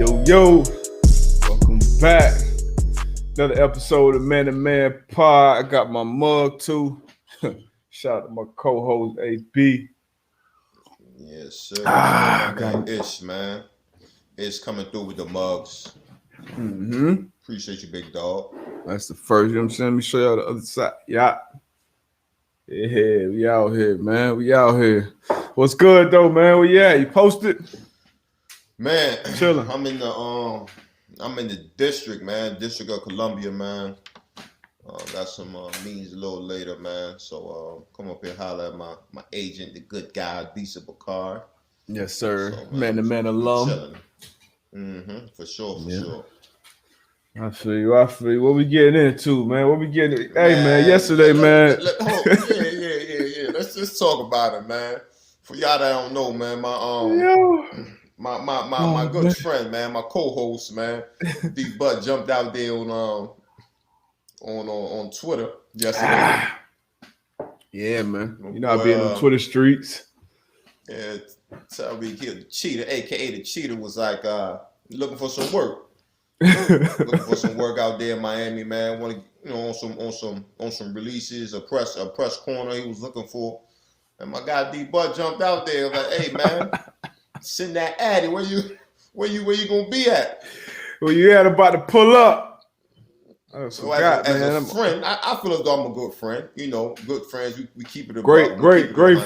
Yo, welcome back. Another episode of Man to Man Pod. I got my mug too. Shout out to my co-host AB. Yes, sir. Man. Ish, man. Ish coming through with the mugs. Mm-hmm. Appreciate you, big dog. That's the first, you know what I'm saying? Let me show y'all the other side. Yeah, we out here, man. We out here. What's good though, man? Where you at? You posted? Man, chilling. I'm in the district, man. District of Columbia, man. Got some meetings a little later, man. So come up here, holler at my agent, the good guy, Bisa Bakar. Yes, sir. So, man to man alum. For sure. I feel you. What we getting into, man? What we getting? Hey, man. Yesterday, man. Yeah. Let's just talk about it, man. For y'all that don't know, man, my good friend, man, my co-host, man, D Butt jumped out there on Twitter yesterday. Yeah, man. You know I be in the Twitter streets. Yeah, tell me the cheater, aka the cheater, was like looking for some work. Looking for some work out there in Miami, man. Want to, on some releases, a press corner he was looking for. And my guy D Butt jumped out there like, "Hey, man, send that addy. Where you gonna be at?" Well, you had about to pull up. So as a friend, I feel as though I'm a good friend. You know, good friends. We keep it a great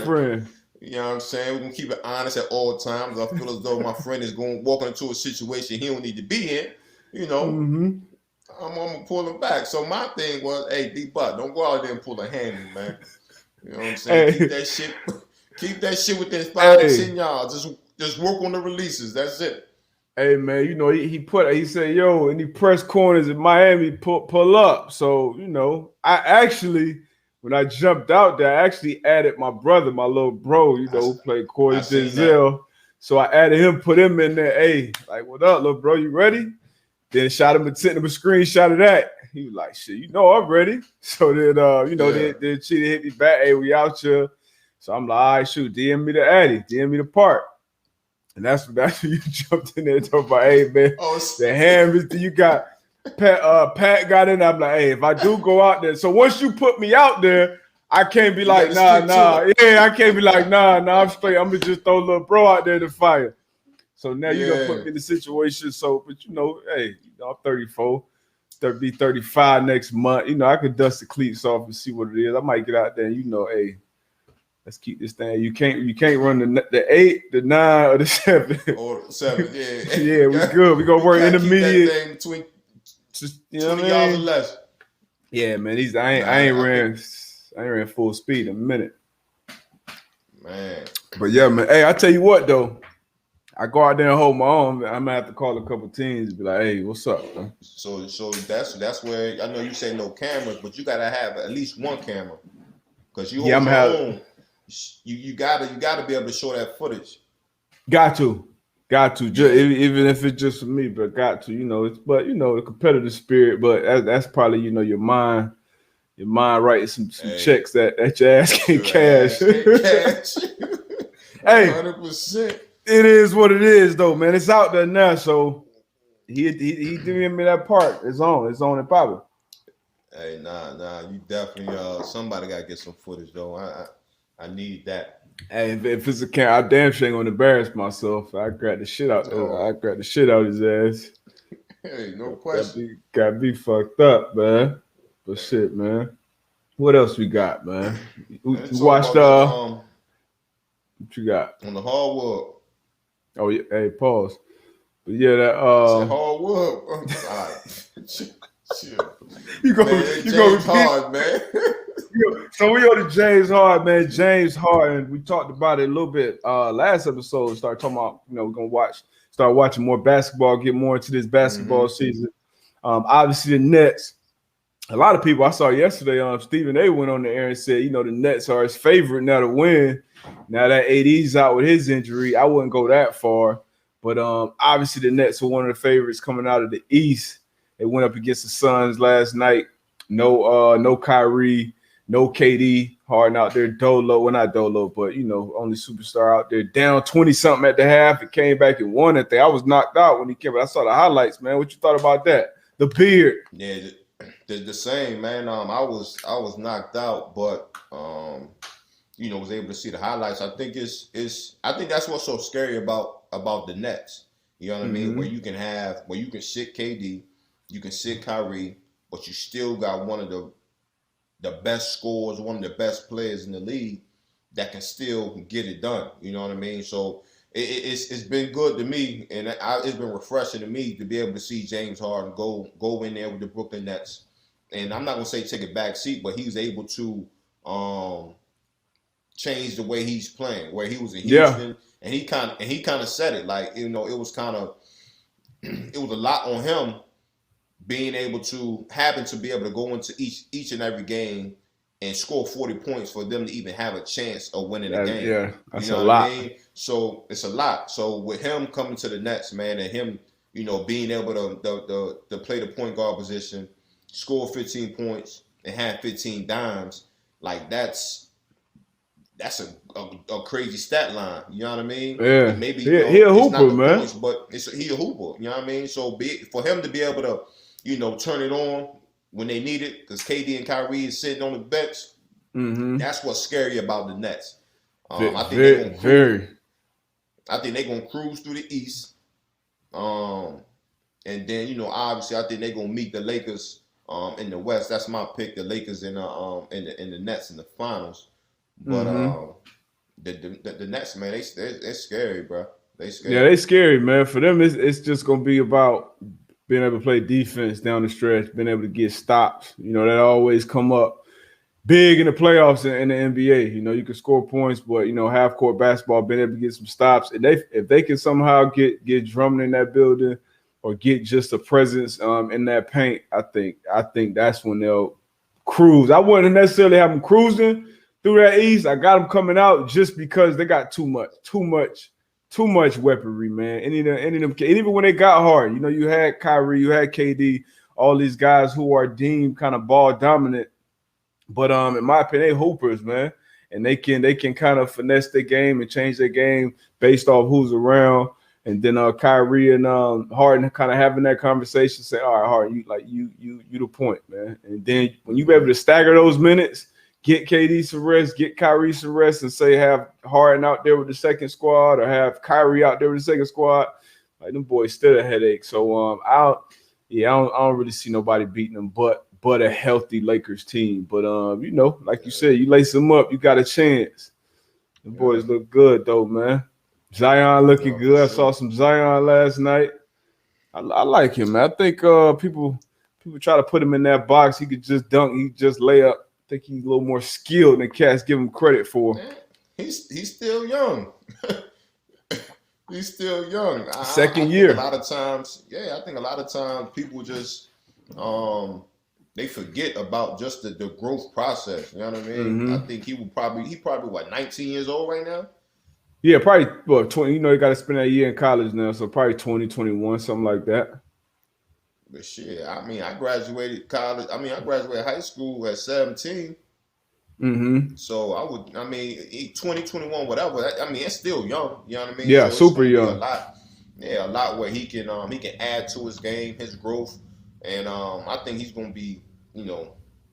friend. You know what I'm saying? We're gonna keep it honest at all times. I feel as though my friend is walking into a situation he don't need to be in. You know, I'm gonna pull him back. So my thing was, hey, D-Butt, don't go out there and pull a hand, man. You know what I'm saying? Hey. Keep that shit within 5 to 10 yards. Just work on the releases. That's it. Hey, man, you know, he said, yo, any press corners in Miami, pull up. So, you know, when I jumped out there, I actually added my brother, my little bro, who played Corey Denzel. So I added him, put him in there. Hey, like, what up, little bro? You ready? Then sent him a screenshot of that. He was like, shit, you know I'm ready. So then, then Cheetah hit me back. Hey, we out here. So I'm like, all right, shoot, DM me the addy, DM me the part. And that's when you jumped in there and talking about, hey, man, the ham you got. Pat got in there. I'm like, hey, if I do go out there. So once you put me out there, I can't be like, nah. Yeah, I can't be like, nah, I'm straight. I'm going to just throw little bro out there to fire. So now you gonna put me in the situation. So, but hey, I'm 34, be 35 next month. I could dust the cleats off and see what it is. I might get out there and hey, let's keep this thing. You can't run the 8, the 9, or the 7. Or 7, yeah. Yeah, we good. We gonna work intermediate. That thing between just 20 yards or less. Yeah, man. I ain't ran full speed in a minute. Man. But yeah, man. Hey, I tell you what though. I go out there and hold my own. I'm gonna have to call a couple teams and be like, "Hey, what's up?" Bro? So that's where I know you say no cameras, but you gotta have at least one camera because you hold your own. You gotta be able to show that footage. Got to, even if it's just for me, but got to. The competitive spirit, but that's probably your mind writing some checks that your ass can't cash. Hey, 100%. It is what it is, though, man. It's out there now, so he giving me that part. It's on and popping. Hey, nah. You definitely somebody gotta get some footage though. I need that. Hey, if it's a camera, I damn sure ain't gonna embarrass myself. I grab the shit out there. I grab the shit out his ass. Hey, no question. Gotta be fucked up, man. But shit, man. What else we got, man? You watched what you got on the hardwood? Oh yeah, hey, pause. But yeah, that hardwood. All right. you go James Harden, man. So we on to James Harden, man. James Harden. We talked about it a little bit last episode. Started talking about, we're gonna start watching more basketball, get more into this basketball season. Obviously the Nets. A lot of people I saw yesterday, Stephen A went on the air and said, the Nets are his favorite now to win. Now that AD's out with his injury, I wouldn't go that far. But obviously the Nets were one of the favorites coming out of the East. They went up against the Suns last night. No Kyrie, no KD. Harden out there dolo, well not dolo, but only superstar out there down 20 something at the half. It came back and won that thing. I was knocked out when he came. I saw the highlights, man. What you thought about that? The beard. Yeah, the same, man. I was knocked out, but was able to see the highlights. I think I think that's what's so scary about the Nets. You know what I mean? Where you can sit KD, you can sit Kyrie, but you still got one of the best scorers, one of the best players in the league that can still get it done. You know what I mean? So it's been good to me, and it's been refreshing to me to be able to see James Harden go in there with the Brooklyn Nets. And I'm not gonna say take a back seat, but he's able to change the way he's playing. Where he was in Houston, and he kind of said it like it was a lot on him being able to be able to go into each and every game and score 40 points for them to even have a chance of winning the game. Yeah, that's a lot. I mean? So it's a lot. So with him coming to the Nets, man, and him, being able to play the point guard position, score 15 points and have 15 dimes, like that's a crazy stat line. You know what I mean? Yeah. And maybe he a hooper, man. Points, but he a hooper. You know what I mean? So for him to be able to, turn it on when they need it, because KD and Kyrie is sitting on the bench. That's what's scary about the Nets. I think they're gonna cruise through the East. And then obviously I think they're gonna meet the Lakers in the West. That's my pick. The Lakers in the Nets in the finals. But the Nets, man, they're scary, bro. They scary. Yeah, they scary, man. For them, it's just gonna be about being able to play defense down the stretch, being able to get stops. That always come up big in the playoffs in the NBA. You can score points, but half court basketball, being able to get some stops. And if they can somehow get Drummond in that building or get just a presence in that paint, I think that's when they'll cruise. I wouldn't necessarily have them cruising through that East. I got them coming out just because they got too much weaponry, man. Any of them, and even when they got hard, you had Kyrie, you had KD, all these guys who are deemed kind of ball dominant. But in my opinion, they hoopers, man. And they can kind of finesse their game and change their game based off who's around. And then Kyrie and Harden kind of having that conversation, say, all right, Harden, you the point, man. And then when you be able to stagger those minutes, get KD some rest, get Kyrie some rest, and say have Harden out there with the second squad or have Kyrie out there with the second squad, like them boys still a headache. So I don't really see nobody beating them, but a healthy Lakers team. But like you said, you lace them up, you got a chance. The boys look good though, man. Zion looking good. I saw some Zion last night. I like him, man. I think people try to put him in that box. He could just dunk, he just lay up. I think he's a little more skilled than cats give him credit for. He's still young. He's still young. Second year. I think a lot of times people just they forget about just the growth process. You know what I mean? I think he probably what, 19 years old right now? Yeah, probably 20. He got to spend that year in college now, so probably 20, 21, something like that. But shit, I mean, I graduated college. I graduated high school at 17. So 20, 21, whatever. It's still young. You know what I mean? Yeah, so super young. A lot where he can add to his game, his growth, and I think he's gonna be,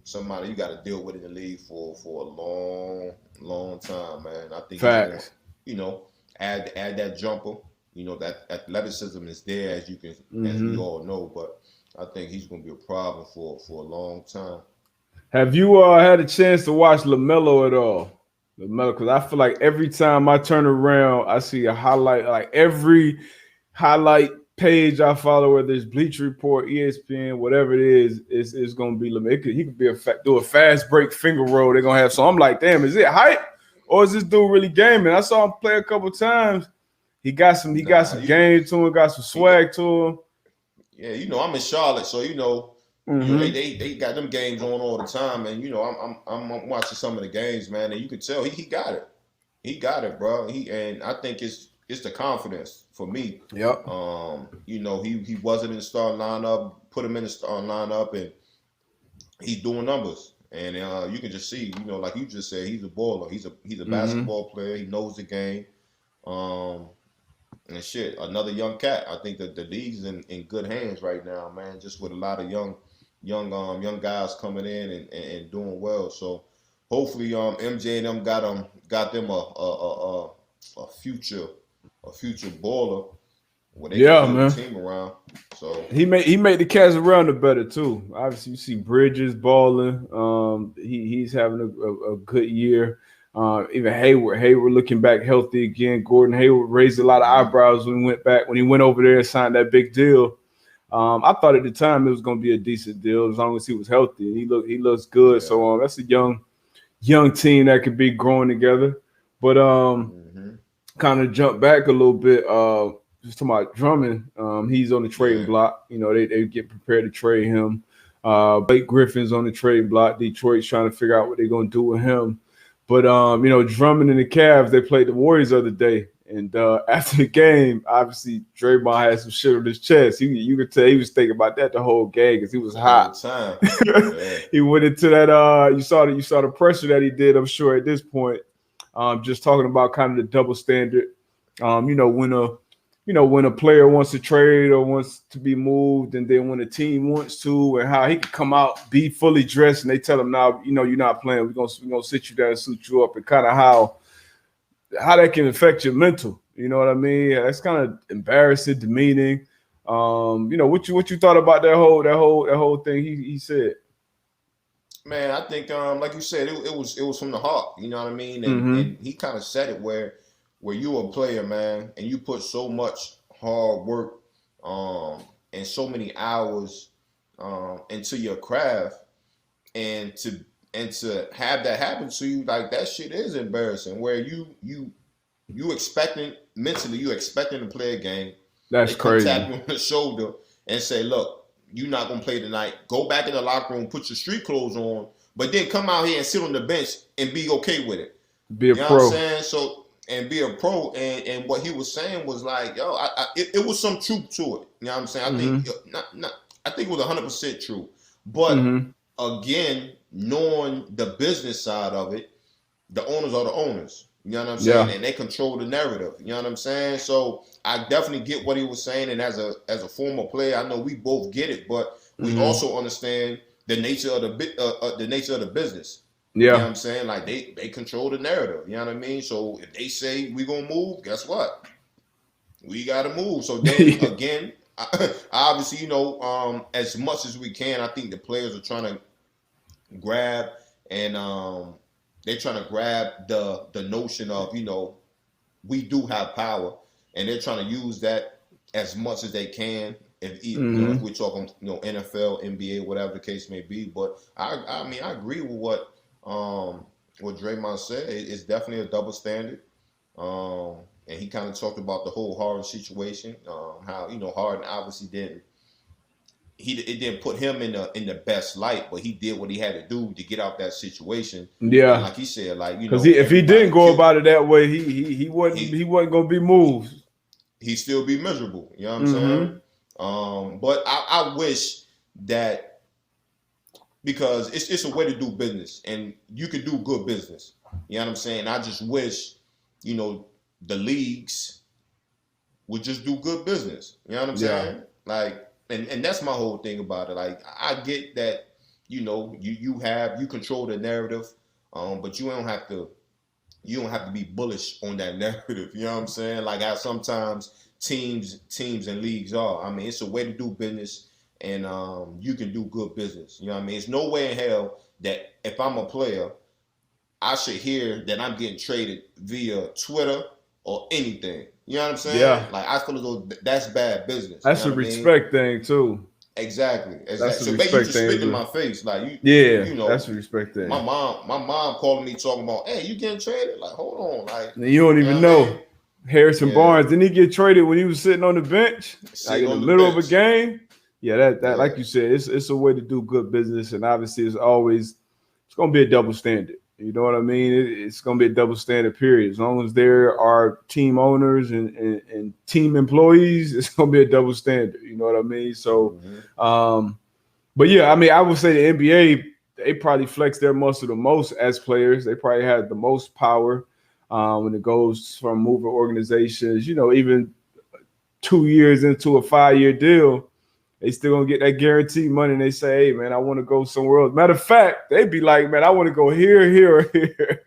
somebody you got to deal with in the league for a long, long time, man. I think facts. He's gonna, add that jumper. That athleticism is there, as we all know, but I think he's going to be a problem for a long time. Have you had a chance to watch LaMelo at all? LaMelo, because I feel like every time I turn around, I see a highlight. Like every highlight page I follow, whether it's Bleacher Report, ESPN, whatever it is, it's going to be LaMelo. He could do a fast break finger roll. They're going to have. So I'm like, damn, is it hype or is this dude really gaming? I saw him play a couple times. He got some game to him, got some swag to him. Yeah, I'm in Charlotte, so they got them games on all the time, and I'm watching some of the games, man, and you can tell he got it. He got it, bro. And I think it's the confidence for me. Yep. He wasn't in the starting lineup, put him in the starting lineup, and he's doing numbers. And you can just see, like you just said, he's a baller. He's a Mm-hmm. basketball player. He knows the game. And shit, another young cat. I think that the league's in good hands right now, man. Just with a lot of young guys coming in and doing well. So hopefully, MJ and them got them a future baller where they can build a team around. So he made the cats around it better too. Obviously, you see Bridges balling. He's having a good year. Even Hayward looking back healthy again. Gordon Hayward raised a lot of eyebrows when he went over there and signed that big deal. I thought at the time it was going to be a decent deal as long as he was healthy. He looks good. Yeah. So that's a young team that could be growing together. But kind of jump back a little bit. Just talking about Drummond, he's on the trading block. They get prepared to trade him. Blake Griffin's on the trading block. Detroit's trying to figure out what they're going to do with him. But, Drummond and the Cavs, they played the Warriors the other day. And after the game, obviously, Draymond had some shit on his chest. You could tell he was thinking about that the whole game because he was hot. He went into that. You saw the pressure that he did, I'm sure, at this point. Just talking about kind of the double standard. When a player wants to trade or wants to be moved, and then when a team wants to, and how he can come out, be fully dressed, and they tell him, now, you're not playing. We're gonna sit you down and suit you up, and kind of how that can affect your mental. You know what I mean? That's kind of embarrassing, demeaning. What you thought about that whole thing he said? Man, I think like you said, it was from the heart. You know what I mean? And he kind of said it where you a player, man, and you put so much hard work and so many hours into your craft, and to have that happen to you, like, that shit is embarrassing. Where you expecting to play a game. That's crazy. Tap you on the shoulder and say, look, you're not gonna play tonight. Go back in the locker room, put your street clothes on, but then come out here and sit on the bench and be okay with it. Be a pro. You know what I'm saying? So. And be a pro, and what he was saying was like, yo, it was some truth to it. You know what I'm saying? I think I think it was 100% true. But again, knowing the business side of it, the owners are the owners. You know what I'm saying? And they control the narrative. You know what I'm saying? So I definitely get what he was saying, and as a former player, I know we both get it, but we also understand the nature of the business. Yeah. You know what I'm saying? Like, they control the narrative. You know what I mean? So if they say we gonna move, guess what? We gotta move. So then again, obviously, as much as we can, I think the players are trying to grab, and they're trying to grab the notion of, we do have power, and they're trying to use that as much as they can. If we're talking, NFL, NBA, whatever the case may be. But I mean, I agree with what Draymond said. It's definitely a double standard. And he kind of talked about the whole Harden situation. How Harden obviously it didn't put him in the best light, but he did what he had to do to get out that situation. Yeah, and like he said, like, because if he didn't go about it that way, he wasn't gonna be moved. He'd still be miserable. You know what I'm saying? But I wish that. Because it's a way to do business, and you can do good business. You know what I'm saying? I just wish, the leagues would just do good business. You know what I'm saying? Like, and that's my whole thing about it. Like, I get that, you control the narrative, but you don't have to be bullish on that narrative. You know what I'm saying? Like how sometimes teams and leagues are. I mean, it's a way to do business. And you can do good business. You know what I mean? There's no way in hell that if I'm a player, I should hear that I'm getting traded via Twitter or anything. You know what I'm saying? Yeah. Like, I feel as though that's bad business. That's a respect thing too. Exactly. That's so a basically, you respect just spit thing. In my face, like that's a respect thing. My mom calling me talking about, hey, you getting traded? Like, hold on, like, and you don't even know. Harrison Barnes, didn't he get traded when he was sitting on the bench, like in the middle of a game? Yeah, that like you said, it's a way to do good business, and obviously it's going to be a double standard. You know what I mean? It's going to be a double standard, period. As long as there are team owners and team employees, it's going to be a double standard. You know what I mean? So, but yeah, I mean, I would say the NBA, they probably flex their muscle the most as players. They probably had the most power when it goes from moving organizations. Even 2 years into a 5-year deal, they still gonna get that guaranteed money. And they say, "Hey, man, I want to go somewhere else." Matter of fact, they be like, "Man, I want to go here, here, or here."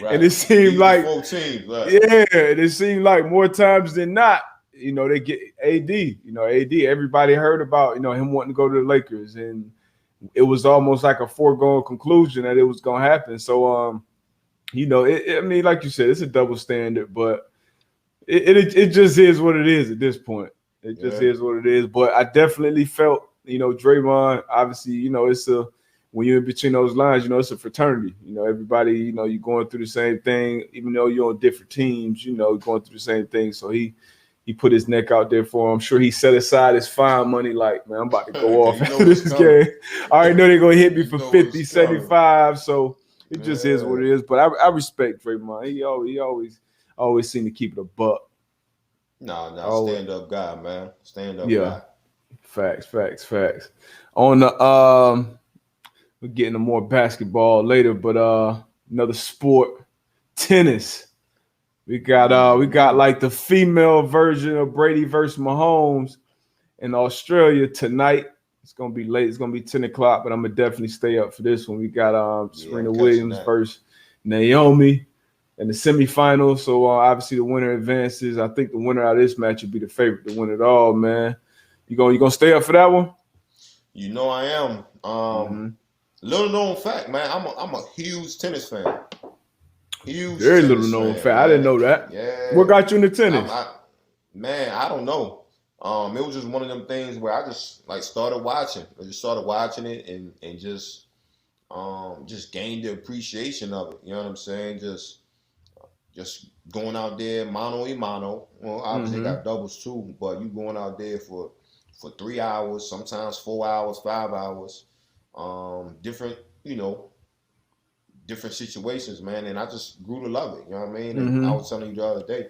Right. And it seemed like, 4 teams, right. yeah, it seemed like more times than not, they get AD. AD. Everybody heard about him wanting to go to the Lakers, and it was almost like a foregone conclusion that it was gonna happen. So, I mean, like you said, it's a double standard, but it just is what it is at this point. It just is what it is. But I definitely felt, Draymond, obviously, when you're in between those lines, it's a fraternity. Everybody, you're going through the same thing, even though you're on different teams, going through the same thing. So he put his neck out there for him. I'm sure he set aside his fine money like, man, I'm about to go off after this game. I already know they're going to hit me for 50, 75. So it just is what it is. But I respect Draymond. He always seemed to keep it a buck. No, stand-up guy, man. Stand-up guy. Facts. On the we're getting to more basketball later, but another sport, tennis. We got like the female version of Brady versus Mahomes in Australia tonight. It's gonna be late. It's gonna be 10 o'clock, but I'm gonna definitely stay up for this one. We got Serena Williams versus Naomi in the semifinals. So obviously the winner advances. I think the winner out of this match would be the favorite to win it all, man. You gonna stay up for that one? I am. Little known fact, man. I'm a huge tennis fan. Very little known fact. I didn't know that. Yeah. What got you into tennis? I don't know. It was just one of them things where I just started watching. I just started watching it and just gained the appreciation of it. You know what I'm saying? Just going out there mano y mano. Well, obviously got doubles too, but you going out there for 3 hours, sometimes 4 hours, 5 hours. Different situations, man, and I just grew to love it. You know what I mean? And I was telling you the other day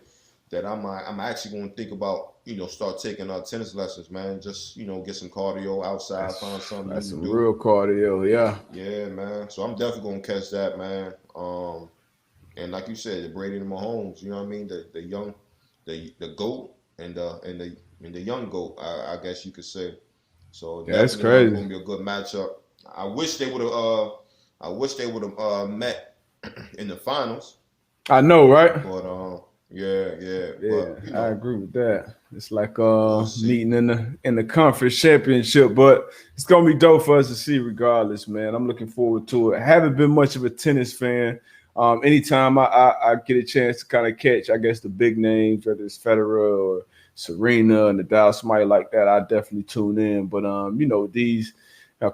that I'm actually going to think about start taking tennis lessons, man. Just get some cardio outside, find something. That's some real cardio, yeah. Yeah, man. So I'm definitely going to catch that, man. And like you said, the Brady and Mahomes. You know what I mean? The young, the GOAT and the young GOAT. I guess you could say. So that's crazy. Going to be a good matchup. I wish they would have met in the finals. I know, right? But yeah. But, I agree with that. It's like meeting in the conference championship, but it's gonna be dope for us to see regardless, man. I'm looking forward to it. I haven't been much of a tennis fan. Anytime I get a chance to kind of catch, I guess, the big names, whether it's Federer or Serena, Nadal, somebody like that, I definitely tune in. But these.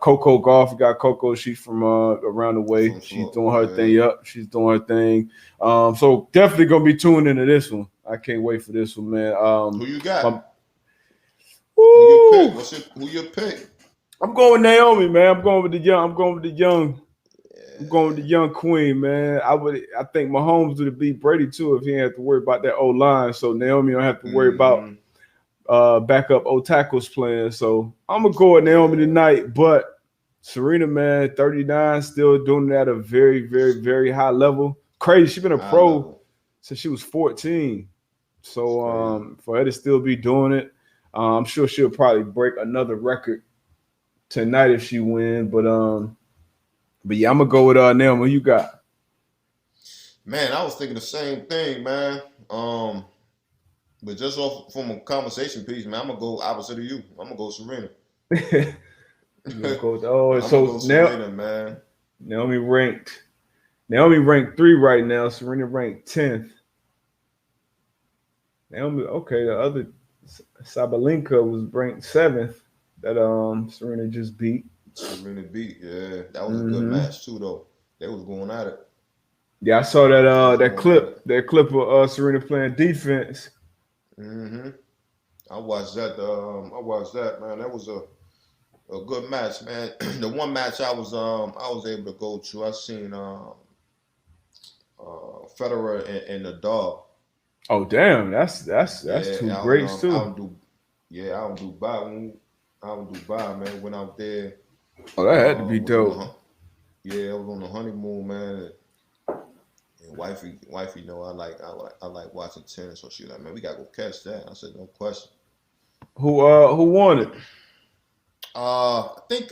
Coco Golf, we got Coco. She's from around the way. She's doing her thing. Yep, she's doing her thing. So definitely gonna be tuning into this one. I can't wait for this one, man. Who you got? Who your pick? I'm going with Naomi, man. I'm going with the young. I'm going with the young queen, man. I think Mahomes would beat Brady too if he didn't have to worry about that old line. So Naomi don't have to worry about backup old tackles playing. So I'm gonna go with Naomi tonight. But Serena, man, 39, still doing it at a very, very, very high level. Crazy. She's been a pro since she was 14. So for her to still be doing it, I'm sure she'll probably break another record tonight if she wins. But yeah, I'm gonna go with Naomi. What you got? Man, I was thinking the same thing, man. But just off from a conversation piece, man, I'm gonna go opposite of you. I'm gonna go Serena. So Serena, man. Naomi ranked 3 right now. Serena ranked 10th. Naomi, okay, the other Sabalenka was ranked 7th. That Serena just beat. Yeah. That was a good match too, though. They was going at it. Yeah, I saw that clip of Serena playing defense. I watched that, man. That was a good match, man. The one match I was able to go to, I seen Federer and Nadal. Oh damn, that's two greats too. I don't do Dubai, man. Went out there. Oh, that had to be dope. Yeah, I was on the honeymoon, man. And wifey, know I like watching tennis, so she like, man, we gotta go catch that. I said, no question. Who won it? I think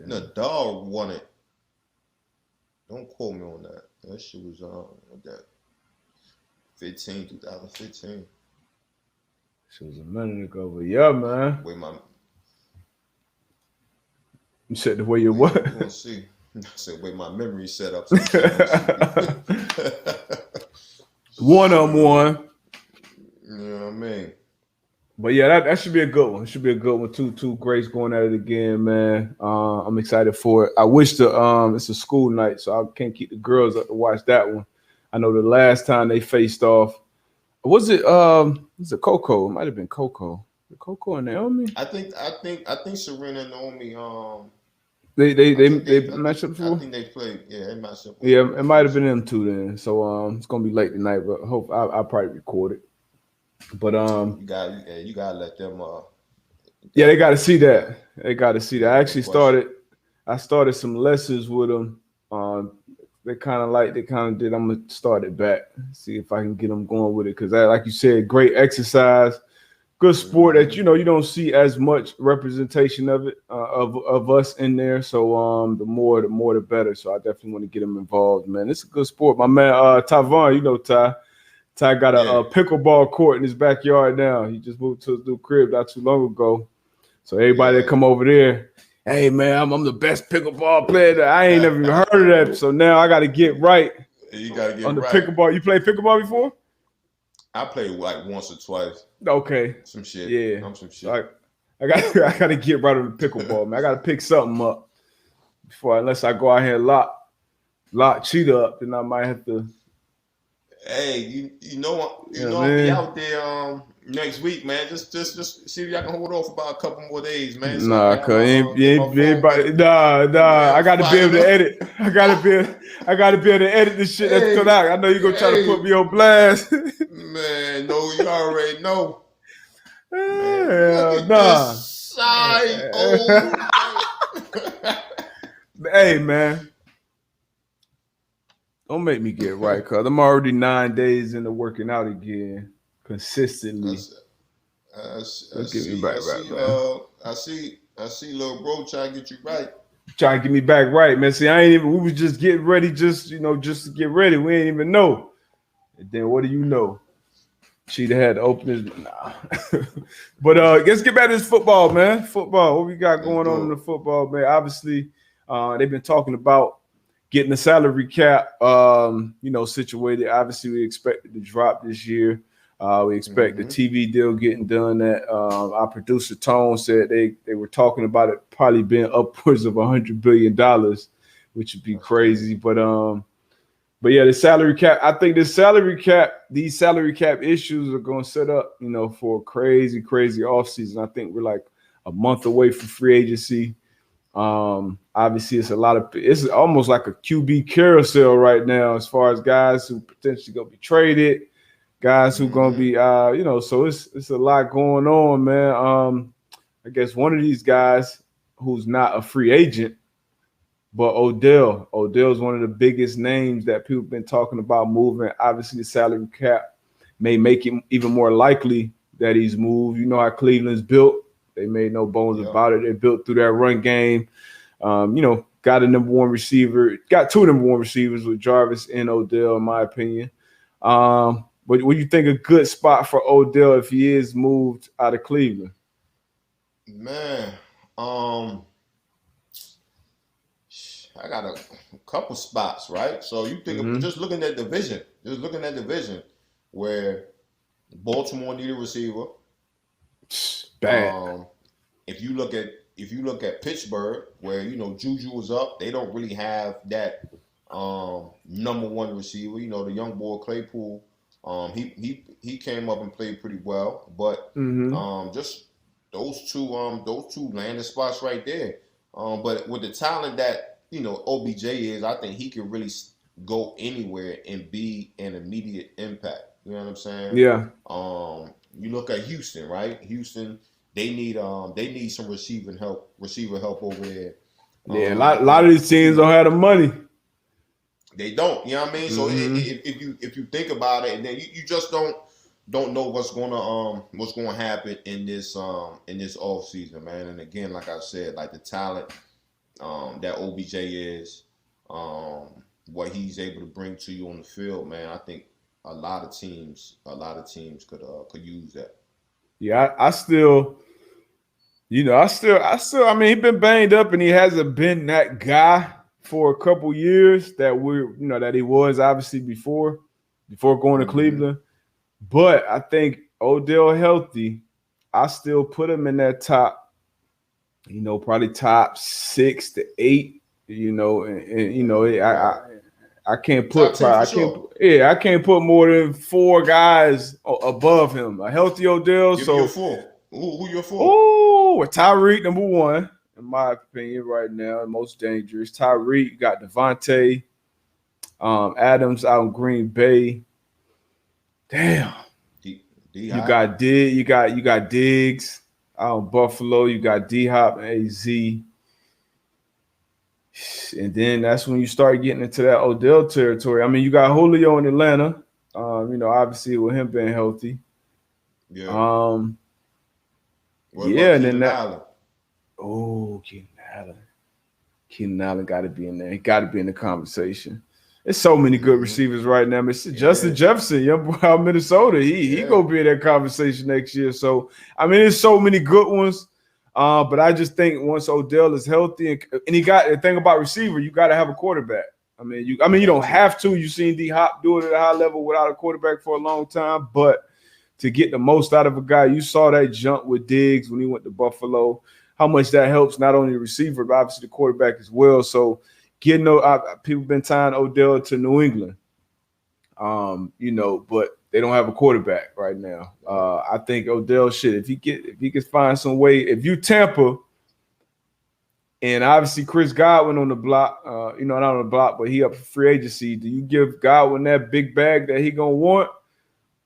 Nadal won it. Don't quote me on that. That shit was that 2015. She was a minute ago, but yeah, man. Way my You said the way you we what? gonna see. I said, way my memory set up some shit. One of them won. You know what I mean? But yeah, that should be a good one. It should be a good one. Two greats going at it again, man. I'm excited for it. I wish it's a school night, so I can't keep the girls up to watch that one. I know the last time they faced off, was it Coco? It might have been Coco. Coco and Naomi. I think Serena and Naomi. They matched up before. I think they played. Yeah, they matched up. Yeah, it might have been them two then. So it's gonna be late tonight, but I hope I'll probably record it. But you gotta let them. Yeah, they got to see that. They got to see that. I started some lessons with them. They kind of did. I'm gonna start it back. See if I can get them going with it because, like you said, great exercise, good sport that you don't see as much representation of it of us in there. So the more the better. So I definitely want to get them involved, man. It's a good sport. My man Tavon, Ty. Ty got a pickleball court in his backyard now. He just moved to his new crib not too long ago. So everybody that come over there, hey man, I'm the best pickleball player. I ain't never even heard of that. So now I got to get right. You got to get on the right. Pickleball. You played pickleball before? I played like once or twice. Okay. Some shit. Yeah. I'm some shit. So I got to get right on the pickleball, man. I got to pick something up unless I go out here and lock Cheetah up, then I might have to. Hey, you know I'll be out there next week, man. Just see if y'all can hold off about a couple more days, man. So nah, cause anybody. Nah. I gotta be able to edit. I gotta be able to edit this shit that's cut out. I know you're gonna try to put me on blast. Man, no, you already know. Man, this side Hey, man. Don't make me get right, cuz I'm already 9 days into working out again consistently. Get me back right, man. I see little bro trying to get you right. Trying to get me back right, man. See, we was just getting ready, just to get ready. We ain't even know. And then what do you know? Cheetah had to open his But let's get back to this football, man. Football. What we got going on in the football, man? Obviously, they've been talking about getting the salary cap, situated. Obviously, we expect it to drop this year. We expect the TV deal getting done. That our producer Tone said they were talking about it probably being upwards of $100 billion, which would be crazy. But yeah, the salary cap. I think these salary cap issues are going to set up, for a crazy offseason. I think we're like a month away from free agency. Obviously it's almost like a QB carousel right now as far as guys who potentially gonna be traded, guys who gonna be so it's a lot going on, man. I guess one of these guys who's not a free agent, but Odell's one of the biggest names that people have been talking about moving. Obviously the salary cap may make it even more likely that he's moved. You know how Cleveland's built. They made no bones about it. They built through that run game. Got a number one receiver. Got two number one receivers with Jarvis and Odell, in my opinion. But what do you think a good spot for Odell if he is moved out of Cleveland? Man, I got a couple spots, right? So you think just looking at division, where Baltimore need a receiver. Bad. If you look at Pittsburgh, where Juju was up, they don't really have that number one receiver. The young boy Claypool, he came up and played pretty well, but just those two landing spots right there. But with the talent that OBJ is, I think he can really go anywhere and be an immediate impact. You know what I'm saying? Yeah. You look at Houston, right? Houston, they need some receiver help over there. Yeah, a lot of these teams don't have the money. They don't, you know what I mean? So if you think about it, and then you just don't know what's gonna happen in this off season, man. And again, like I said, like the talent that OBJ is, what he's able to bring to you on the field, man. I think a lot of teams could use that. Yeah, I still, I mean, he's been banged up and he hasn't been that guy for a couple years that he was obviously before going to Cleveland. But I think Odell healthy, I still put him in that top, probably top 6 to 8, I can't put I can't put more than 4 guys above him. A healthy Odell. Give me your 4. Who your 4? Oh, Tyreek number 1, in my opinion, right now, most dangerous. Tyreek, you got Devontae, Adams out in Green Bay. Damn. You got Diggs out in Buffalo. You got D-Hop and AZ. And then that's when you start getting into that Odell territory. I mean, you got Julio in Atlanta. Obviously with him being healthy. Yeah. And then that. Oh, Keenan Allen got to be in there. He got to be in the conversation. There's so many good receivers right now. Mr. Justin Jefferson, young boy out of Minnesota, he gonna be in that conversation next year. So I mean, there's so many good ones. But I just think once Odell is healthy and he got the thing about receiver, you got to have a quarterback. I mean, you don't have to. You've seen D-Hop do it at a high level without a quarterback for a long time. But to get the most out of a guy, you saw that jump with Diggs when he went to Buffalo. How much that helps not only the receiver but obviously the quarterback as well. So people been tying Odell to New England, but they don't have a quarterback right now. I think Odell if he can find some way, if you Tampa, and obviously Chris Godwin on the block, not on the block, but he up for free agency. Do you give Godwin that big bag that he gonna want,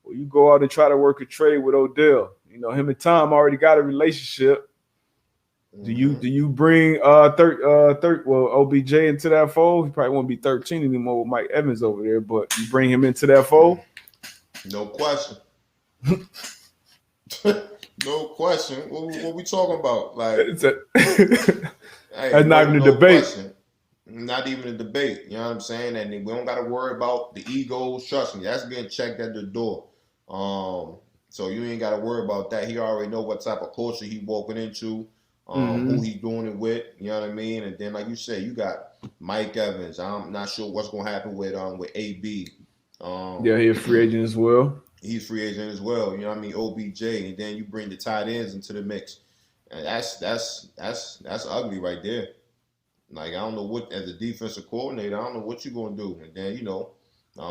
or you go out and try to work a trade with Odell? Him and Tom already got a relationship. Do you bring OBJ into that fold? He probably won't be 13 anymore with Mike Evans over there, but you bring him into that fold? No question. No question. What we talking about? Like that's not even a debate. Question. Not even a debate. You know what I'm saying? And we don't got to worry about the egos. Trust me, that's being checked at the door. So you ain't got to worry about that. He already know what type of culture he walking into. Who he's doing it with, you know what I mean? And then, like you said, you got Mike Evans. I'm not sure what's gonna happen with AB. He's a free agent as well. He's free agent as well. You know what I mean? OBJ, and then you bring the tight ends into the mix, and that's ugly right there. Like I don't know what, as a defensive coordinator, I don't know what you're gonna do. And then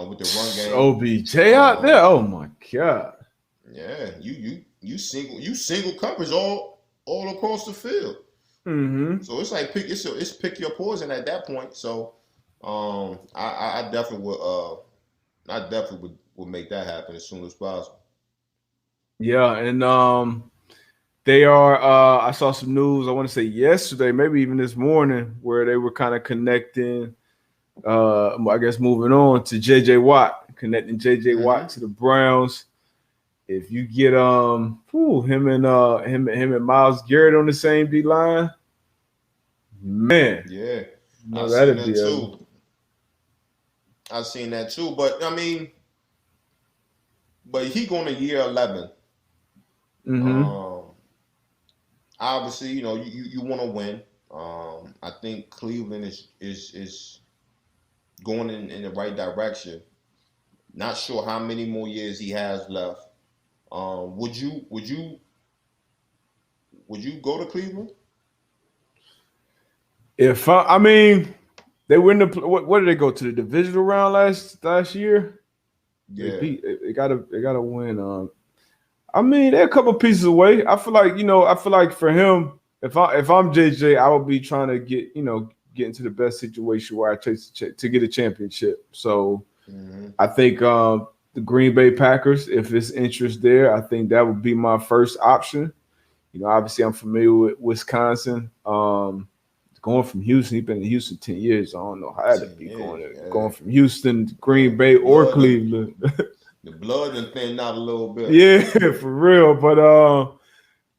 with the run game, OBJ out there. Oh my god. Yeah, you single coverage all across the field. So it's like pick your poison at that point. So I definitely would make that happen as soon as possible. Yeah, and they are I saw some news, I want to say yesterday, maybe even this morning, where they were kind of connecting I guess moving on to JJ Watt, connecting JJ Watt to the Browns. If you get him and Myles Garrett on the same D line, man, that'd be too. I've seen that too, but I mean, he going to year 11. Obviously, you want to win. I think Cleveland is going in the right direction. Not sure how many more years he has left. Would you go to Cleveland? If I mean, they win what did they go to the divisional round last year? Yeah, they gotta win. I mean, they're a couple pieces away. I feel like for him, if I'm JJ, I would be trying to get into the best situation where I chase to get a championship. So I think the Green Bay Packers, if there's interest there, I think that would be my first option. Obviously I'm familiar with Wisconsin. Going from Houston, he's been in Houston 10 years. I don't know how to 10 be years. going from Houston to Green Yeah, Bay or Cleveland. The blood and thinned out a little bit. Yeah, for real.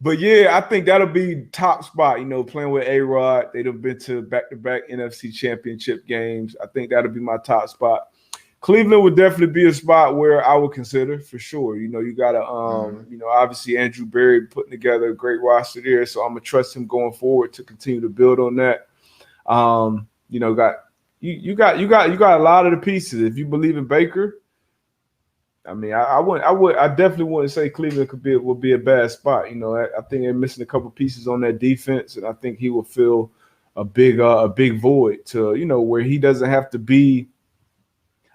But yeah, I think that'll be top spot. Playing with A-Rod, they'd have been to back-to-back NFC Championship games. I think that'll be my top spot. Cleveland would definitely be a spot where I would consider for sure. You got to, obviously Andrew Berry putting together a great roster there, so I'm gonna trust him going forward to continue to build on that. You got a lot of the pieces. If you believe in Baker, I mean, I definitely wouldn't say Cleveland would be a bad spot. I think they're missing a couple pieces on that defense, and I think he will fill a big void to where he doesn't have to be.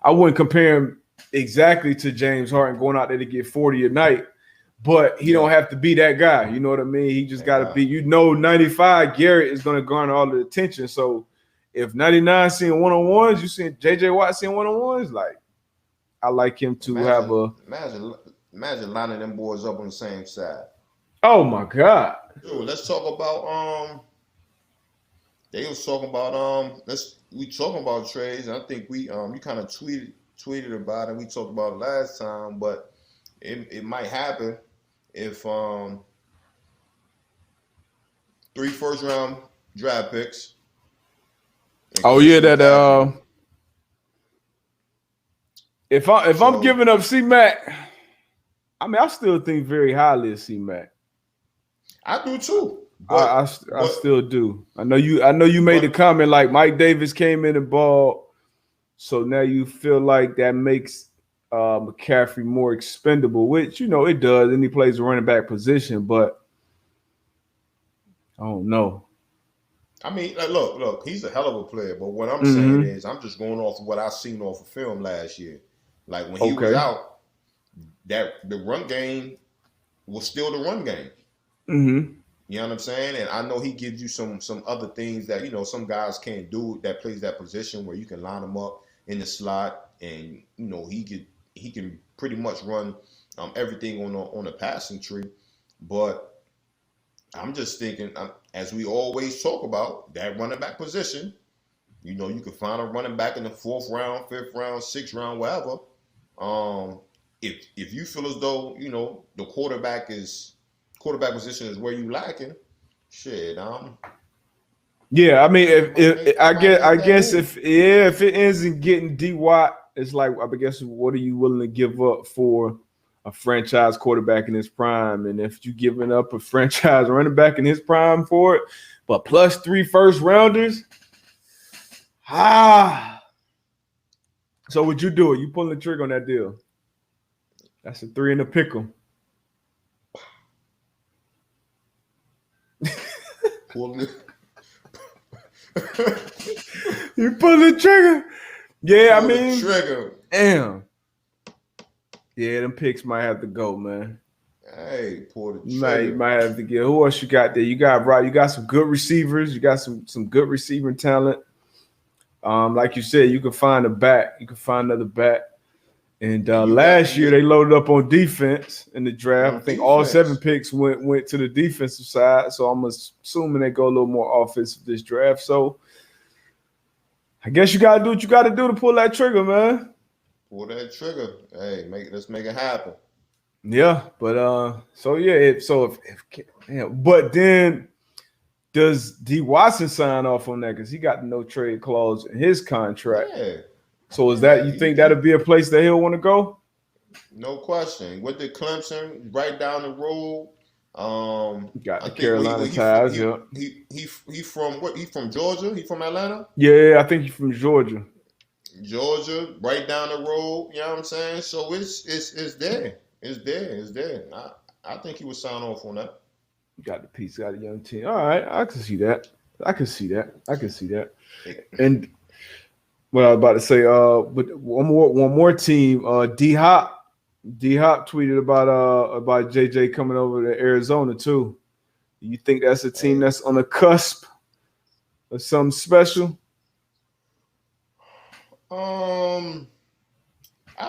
I wouldn't compare him exactly to James Harden going out there to get 40 a night, but he don't have to be that guy. You know what I mean? He just got to be. 95 Garrett is going to garner all the attention. So if 99 seeing one-on-ones, you seeing JJ Watt seeing one-on-ones, like I like him to have a. Imagine lining them boys up on the same side. Oh my God! Dude, let's talk about They was talking about we talking about trades. And I think we you kind of tweeted about it. We talked about it last time, but it might happen if 3 first-round draft picks. Oh yeah, that If I'm giving up C-Mac, I mean I still think very highly of C-Mac. I do too. I still do. I know you made the comment like Mike Davis came in and balled, so now you feel like that makes McCaffrey more expendable, which it does, and he plays a running back position, but I don't know. I mean, look, he's a hell of a player, but what I'm saying is I'm just going off of what I seen off of film last year. Like when he was out, that the run game was still the run game. Mm-hmm. You know what I'm saying? And I know he gives you some other things that some guys can't do that plays that position where you can line them up in the slot, and he can pretty much run everything on the passing tree. But I'm just thinking, as we always talk about, that running back position. You can find a running back in the 4th round, 5th round, 6th round, whatever. If you feel as though the quarterback position is where you lacking, shit. Yeah, I mean, if it ends in getting D Watt, it's like I guess what are you willing to give up for a franchise quarterback in his prime? And if you're giving up a franchise running back in his prime for it, but plus 3 first rounders, so would you do it? You pulling the trigger on that deal? That's a 3 in the pickle. You pull the trigger. Yeah, pull the trigger. Damn. Yeah, them picks might have to go, man. Hey, pull the trigger. You might have to get. Who else you got there? You got some good receivers. You got some good receiving talent. Like you said, you can find a back. You can find another back. And last year they loaded up on defense in the draft. I think all 7 picks went to the defensive side. So I'm assuming they go a little more offensive this draft. So I guess you gotta do what you gotta do to pull that trigger, man. Pull that trigger. Hey, let's make it happen. Yeah, but but then does D Watson sign off on that because he got the no trade clause in his contract? Yeah. So is that you think that'll be a place that he'll want to go? No question. With the Clemson right down the road, got the Carolina ties. Yeah. He from what? He from Georgia? He from Atlanta? Yeah, I think he's from Georgia. Georgia, right down the road. You know what I'm saying? So it's there. It's there. I think he would sign off on that. Got the piece. Got a young team. All right, I can see that. And what I was about to say, but one more team, D Hop tweeted about JJ coming over to Arizona too. You think that's a team that's on the cusp of something special? I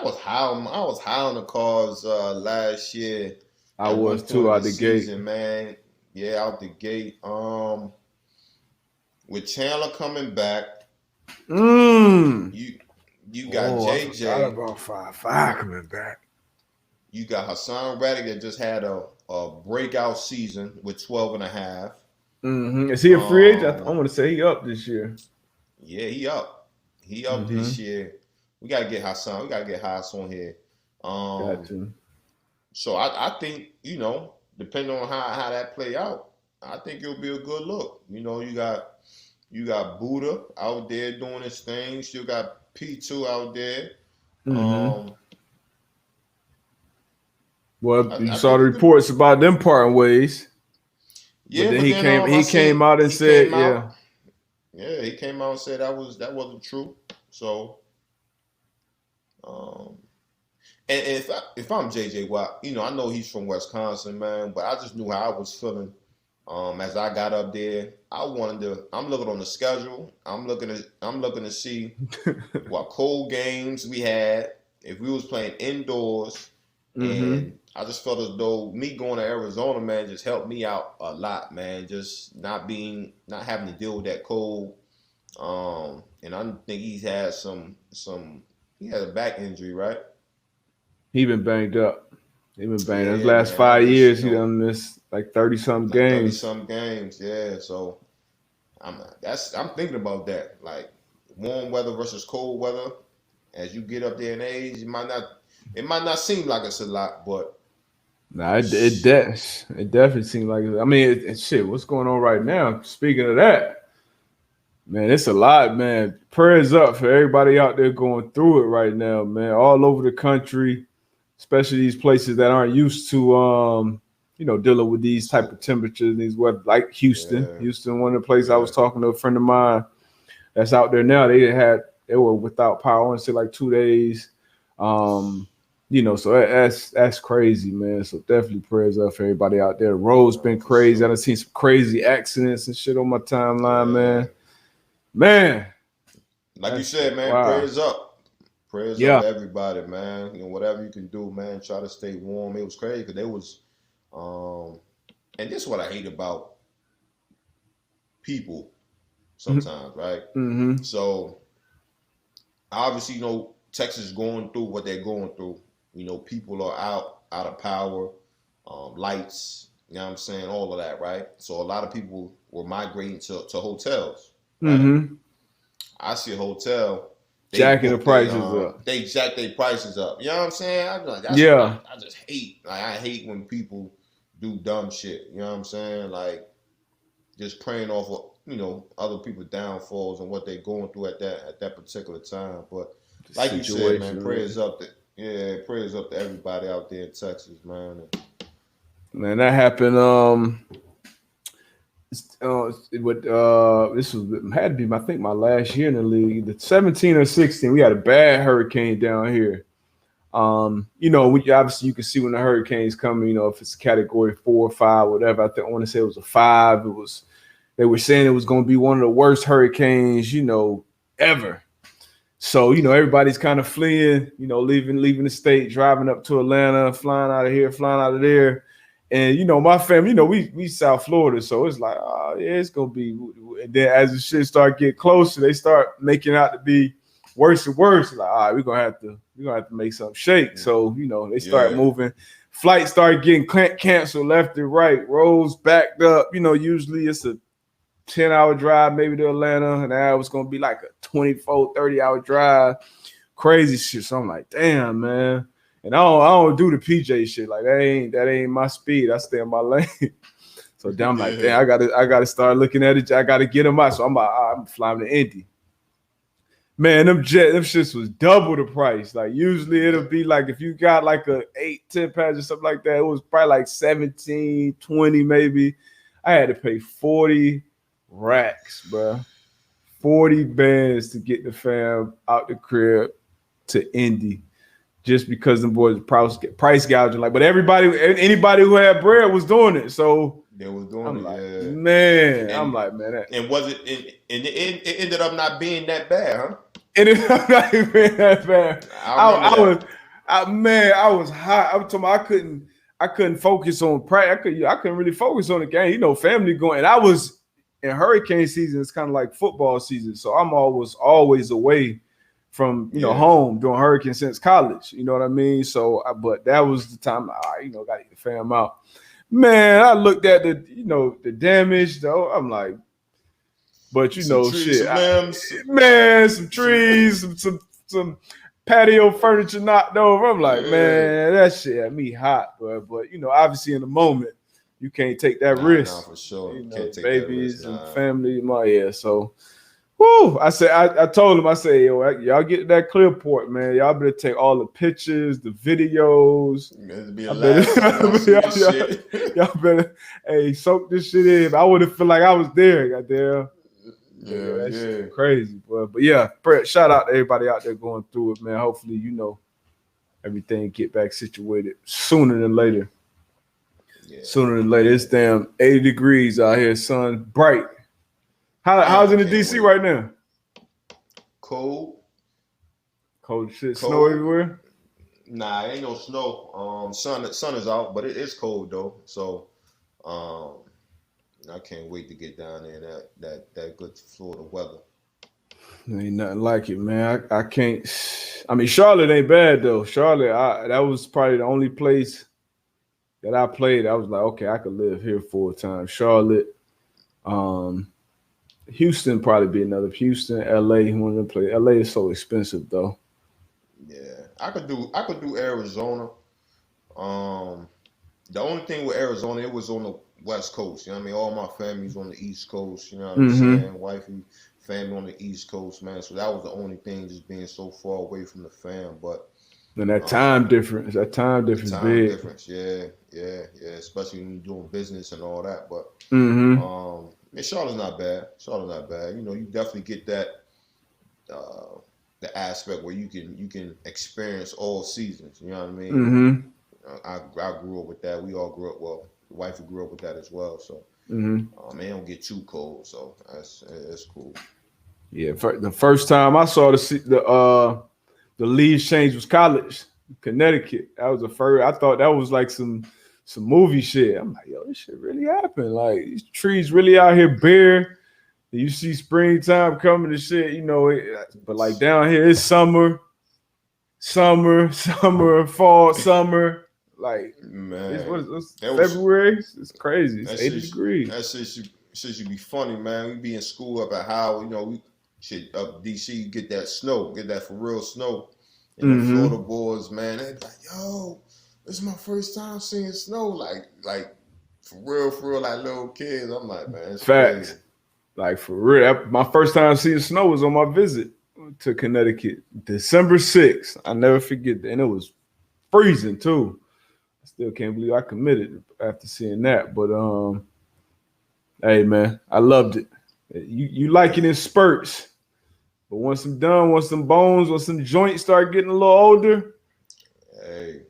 was high on the Cards last year. I was too out the gate, man. Yeah, out the gate. With Chandler coming back, Mm. you got Oh, I forgot JJ. about 5-5 coming back. You got Hassan Reddick that just had a breakout season with 12 and a half. Mm-hmm. Is he a free agent? I Um, want to say he up this year. yeah, he up. He up this Mm-hmm. year. We gotta get Hassan. We gotta get Hassan here. Got Um, to. so I think, depending on how that play out, I think it'll be a good look. You got Buddha out there doing his thing. Still got P2 out there. Mm-hmm. Um, Well, you I saw think the it could. reports about them parting ways, but Yeah, then but he then came. I He came seen out and he said, came "Yeah, out. Yeah, he came out and said that wasn't true. So, um, and if I'm JJ Watt, I know he's from Wisconsin, man, but I just knew how I was feeling. As I got up there, I'm looking on the schedule. I'm looking to see what cold games we had. If we was playing indoors, mm-hmm. and I just felt as though me going to Arizona, man, just helped me out a lot, man. Just not having to deal with that cold. And I think he's had he had a back injury, right? He been banged up. He been banged. His Yeah, last man. I 5 years, just, he done missed like 30-something like 30 games. some games. Yeah. So I'm thinking about that. Like warm weather versus cold weather. As you get up there in age, it might not seem like it's a lot, but Nah, it definitely seemed like it. I mean, shit. What's going on right now? Speaking of that, man, it's a lot, man. Prayers up for everybody out there going through it right now, man. All over the country, especially these places that aren't used to, dealing with these type so of temperatures, these weather, like Houston. yeah, Houston, one of the places I yeah. was talking to a friend of mine that's out there now. They were without power. I want to say like 2 days. Um, so that's crazy, man. So definitely prayers up for everybody out there. The road's been For crazy. I've sure. seen some crazy accidents and shit on my timeline, Yeah. man. Man, Like you that said, shit. man, Wow. prayers up. Prayers up Yeah. to everybody, man. Whatever you can do, man, try to stay warm. It was crazy because um, and this is what I hate about people sometimes, right? Mm-hmm. So obviously, Texas is going through what they're going through. People are out of power, lights. You know what I'm saying? All of that, right? So a lot of people were migrating to hotels, right? Mm-hmm. I see a hotel, they Jacking the book they prices up. they jack their prices up. You know what I'm saying? I like that's what Yeah. I just hate. Like I hate when people do dumb shit. You know what I'm saying? Like just praying off of other people's downfalls and what they're going through at that particular time. But The like you said, man, situation, prayers man. up to prayers up to everybody out there in Texas, man. Man, that happened. This had to be I think my last year in the league. The 17 or 16, we had a bad hurricane down here. We obviously you can see when the hurricanes come. If it's category 4 or 5, whatever. I want to say it was a 5. They were saying it was going to be one of the worst hurricanes, ever. So everybody's kind of fleeing, leaving the state, driving up to Atlanta, flying out of here, flying out of there. And my family, we South Florida, so it's like, oh yeah, it's gonna be. And then as the shit start getting closer, they start making out to be worse and worse. Like, all right, we're gonna have to make something shake. So they start Yeah, moving. Flights start getting canceled left and right. Roads backed up. Usually it's a 10-hour drive maybe to Atlanta, and now it's gonna be like a 24, 30-hour drive. Crazy shit. So I'm like, damn, man. And I don't do the PJ shit. Like that ain't my speed. I stay in my lane. So then I'm like, yeah, damn, I gotta start looking at it. I gotta get them out. So I'm like, I'm flying to Indy. Man, them shits was double the price. Like usually it'll be like if you got like a 8-10 pass or something like that, it was probably like 17, 20 maybe. I had to pay 40 racks, bro. 40 bands to get the fam out the crib to Indy just because them boys price gouging. Like, but anybody who had bread was doing it. So they was doing I'm it, like, yeah. man, And that. and was it and it ended up not being that bad, huh? And it's not even that bad. I remember I that. was, man, I was hot. I'm talking about I couldn't. I couldn't focus on practice. I couldn't really focus on the game. You know, family going. And I was in hurricane season. It's kind of like football season, so I'm always away from home during hurricane since college. You know what I mean? So, but that was the time. Got to get the fam out. Man, I looked at the damage though. I'm like, but some trees, some trees, some patio furniture knocked over. I'm like, man, that shit had me hot, bro. But obviously in the moment, you can't take that risk. Nah, for sure. Can't take babies that risk, and family. So, whoo! I told him, I said, yo, y'all get that Clearport, man. Y'all better take all the pictures, the videos. Y'all better, soak this shit in. I would have feel like I was there, goddamn. Yeah, that's crazy, boy. But yeah, shout out to everybody out there going through it, man. Hopefully, everything get back situated sooner than later. Yeah. Sooner than later. It's damn 80 degrees out here, son. Bright. How's it in DC right now? Cold shit. Snow everywhere? Nah, ain't no snow. Sun is out, but it is cold though. So I can't wait to get down there in that good Florida weather. Ain't nothing like it, man. I can't. I mean, Charlotte ain't bad though. Charlotte, that was probably the only place that I played. I was like, okay, I could live here full time. Charlotte, Houston probably be another. Houston, LA, one of them play. LA is so expensive though. Yeah, I could do Arizona. The only thing with Arizona, it was on the West Coast. You know what I mean? All my family's on the East Coast. You know what I'm saying? Wifey, family on the East Coast, man. So that was the only thing, just being so far away from the fam. But and that time difference, big. Yeah. Especially when you're doing business and all that. But Charlotte's not bad. You definitely get that the aspect where you can experience all seasons. You know what I mean? I grew up with that. We all grew up. Well, the wife grew up with that as well. So it don't get too cold. So that's cool. Yeah, the first time I saw the leaves change was college, Connecticut. That was the first. I thought that was like some movie shit. I'm like, yo, this shit really happened. Like these trees really out here bare. You see springtime coming and shit, but like down here it's summer, fall, summer. Like, man, what's February? It's crazy. It's 80 degrees. That shit should be funny, man. We be in school up at Howard, we should up DC get that snow, get that for real snow. And the Florida boys, man, they be like, yo, this is my first time seeing snow. Like for real, like little kids. I'm like, man, it's facts. Crazy. Like for real. My first time seeing snow was on my visit to Connecticut, December 6th. I never forget that. And it was freezing too. I still can't believe I committed after seeing that. But hey man, I loved it. You like it in spurts. But once I'm done, once some joints start getting a little older, hey.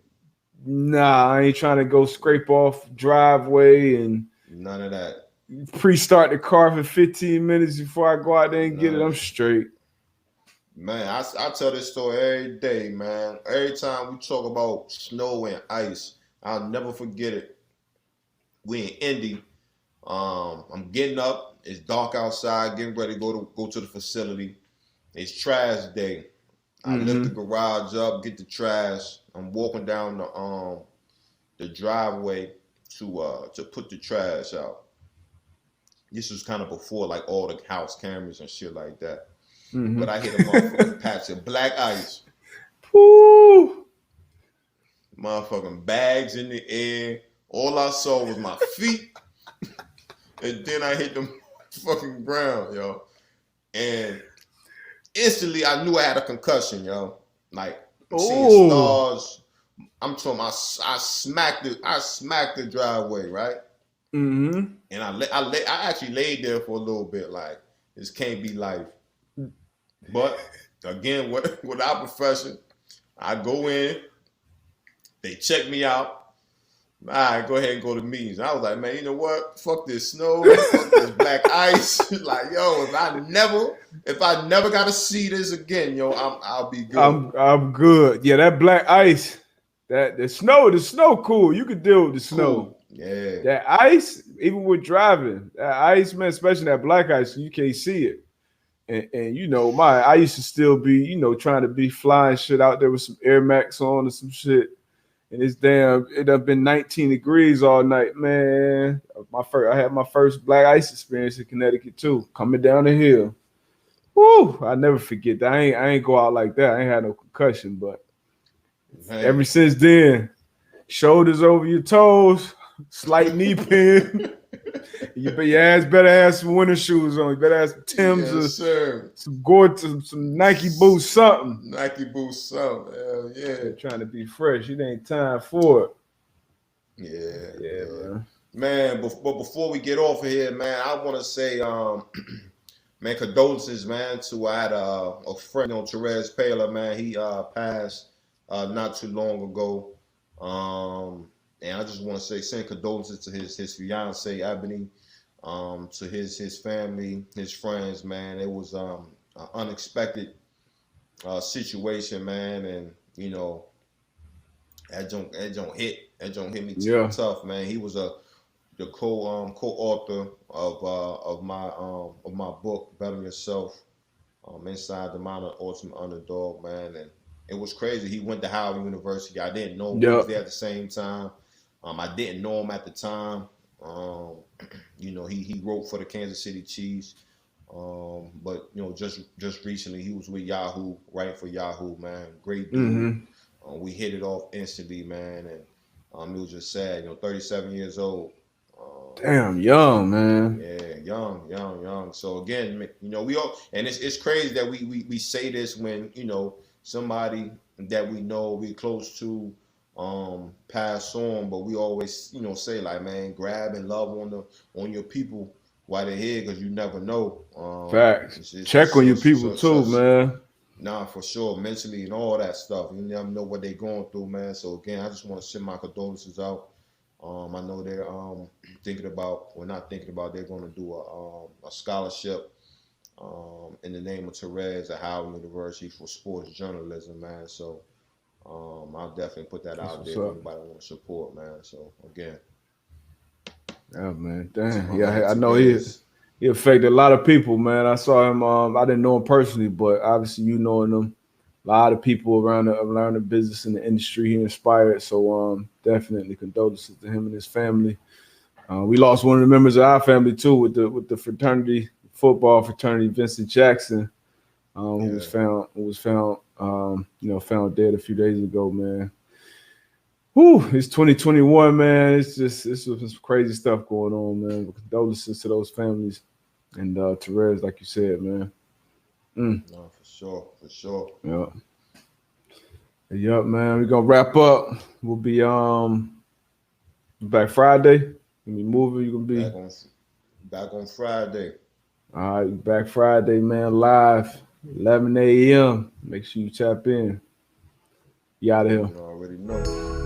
Nah, I ain't trying to go scrape off driveway and none of that. Pre-start the car for 15 minutes before I go out there and get it. I'm straight. Man, I tell this story every day, man. Every time we talk about snow and ice, I'll never forget it. We in Indy. I'm getting up. It's dark outside. Getting ready to go to the facility. It's trash day. I lift the garage up, get the trash. I'm walking down the driveway to put the trash out. This was kind of before like all the house cameras and shit like that. But I hit a motherfucking patch of black ice. Woo! Motherfucking bags in the air. All I saw was my feet. And then I hit the fucking ground, yo. And instantly I knew I had a concussion, yo. Like seeing stars. I'm talking. I smacked the driveway, right? And I actually laid there for a little bit, like this can't be life. But again, with our profession, I go in, they check me out. All right, go ahead and go to meetings. And I was like, man, you know what? Fuck this snow, fuck this black ice. Like, yo, if I never got to see this again, yo, I'll be good. I'm good. Yeah, that black ice. That the snow cool. You could deal with the snow. Cool. Yeah. That ice, even with driving, that ice, man, especially that black ice, you can't see it. And you know, I used to still be, you know, trying to be flying shit out there with some Air Max on or some shit. And it have been 19 degrees all night, man. I had my first black ice experience in Connecticut too, coming down the hill. Woo! I never forget that. I ain't go out like that. I ain't had no concussion, but ever since then, shoulders over your toes, slight knee pain. Your ass better have some winter shoes on. You better have some Timbs or some some Nike boots, something. Nike boots, something. Hell yeah. They're trying to be fresh. It ain't time for it. Yeah, man. Man, but before we get off of here, man, I want to say, man, condolences, man, to I had a friend, you know, Therese Paler, man. He passed not too long ago. And I just want to say, send condolences to his fiance Ebony, to his family, his friends, man. It was an unexpected situation, man, and you know that don't hit me too tough, man. He was the co-author of my book, Better Yourself, Inside the Mind of Ultimate Underdog, man, and it was crazy. He went to Howard University. I didn't know he was there at the same time. I didn't know him at the time. You know, he wrote for the Kansas City Chiefs. But you know, just recently he was with Yahoo, writing for Yahoo, man. Great dude. Mm-hmm. We hit it off instantly, man, and it was just sad. You know, 37 years old. Damn, young, man. Yeah, young. So again, you know, we all, and it's crazy that we say this when, you know, somebody that we know, we close to, pass on, but we always, you know, say like, man, grab and love on your people while they're here, because you never know. Facts. Check on your people too, man. Nah, for sure, mentally and all that stuff. You never know what they're going through, man. So again, I just want to send my condolences out. I know they're they're going to do a scholarship in the name of Therese at Howard University for sports journalism, man. So I'll definitely put that out there if anybody want to support, man. So again. Yeah, man. Damn. Yeah, I know he affected a lot of people, man. I saw him. I didn't know him personally, but obviously you knowing him, a lot of people around the business and the industry he inspired. So definitely condolences to him and his family. We lost one of the members of our family too with the football fraternity, Vincent Jackson, who was found found dead a few days ago, man. Whew, it's 2021, man. It's some crazy stuff going on, man. But condolences to those families and Therese, like you said, man. No, for sure. Yeah. Yup, man. We're gonna wrap up. We'll be back Friday. When we moving, you're gonna be back on Friday. All right, back Friday, man. Live, 11 a.m. Make sure you tap in. You out of here. You already know.